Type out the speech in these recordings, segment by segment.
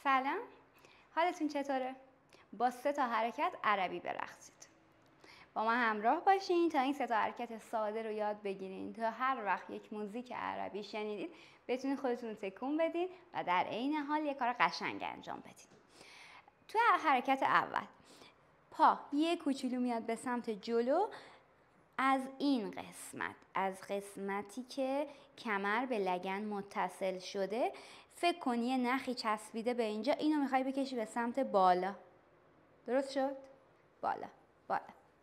سلام، حالتون چطوره؟ با 3 تا حرکت عربی برقصید. با من همراه باشین تا این 3 تا حرکت ساده رو یاد بگیرین تا هر وقت یک موزیک عربی شنیدید بتونید خودتون رو تکون بدین و در عین حال یک کار قشنگ انجام بدین. تو حرکت اول پا یه کوچولو میاد به سمت جلو از این قسمت، از قسمتی که کمر به لگن متصل شده. فکر کنی یه نخی چسبیده به اینجا، اینو میخوای بکشی به سمت بالا. درست شد؟ بالا بالا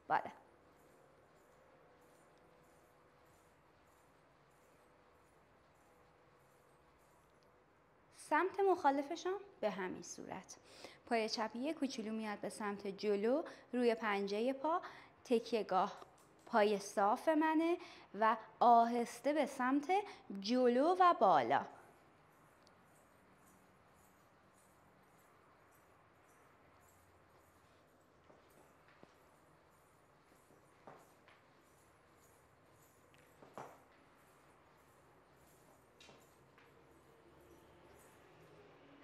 بالا. سمت مخالفشم به همین صورت. پای چپ یه کوچولو میاد به سمت جلو، روی پنجه پا، تکیه گاه پای صاف منه و آهسته به سمت جلو و بالا.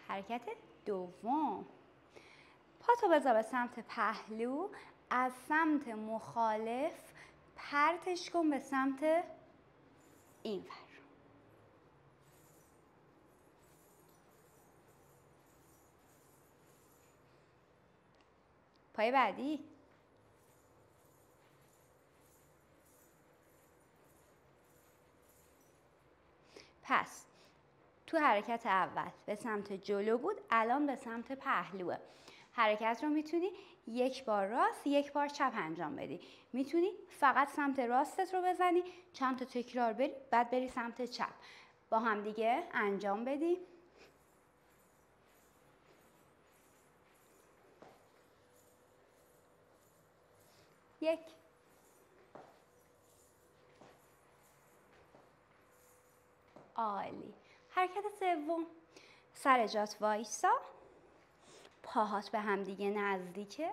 حرکت دوم، پاتو بذار به سمت پهلو، از سمت مخالف پرتش کن به سمت این ور. پای بعدی، پس تو حرکت اول به سمت جلو بود، الان به سمت پهلوه. حرکت رو میتونی یک بار راست یک بار چپ انجام بدی. میتونی فقط سمت راستت رو بزنی، چند تا تکرار بری، بعد بری سمت چپ. با هم دیگه انجام بدی. یک، عالی. حرکت سوم، سر جات وایسا، پاهات به هم دیگه نزدیکه،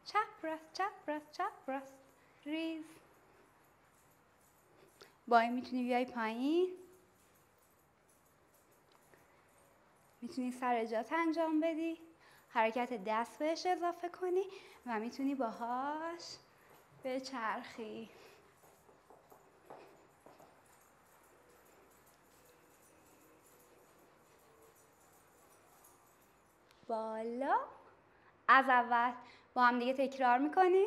چپ راست چپ راست چپ راست، ریز. با این میتونی بیای پایین، میتونی سر جات انجام بدی، حرکت دست بهش اضافه کنی و میتونی باهاش بچرخی. بالا. از اول با هم دیگه تکرار میکنی.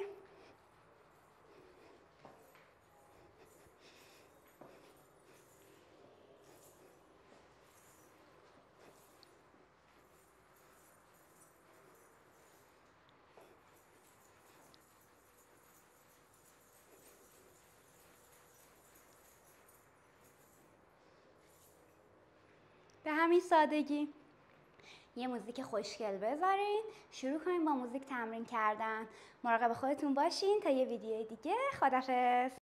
به همین سادگی یه موزیک خوشگل بذارین، شروع کنین با موزیک تمرین کردن. مراقب خودتون باشین تا یه ویدیو دیگه. خداحافظ.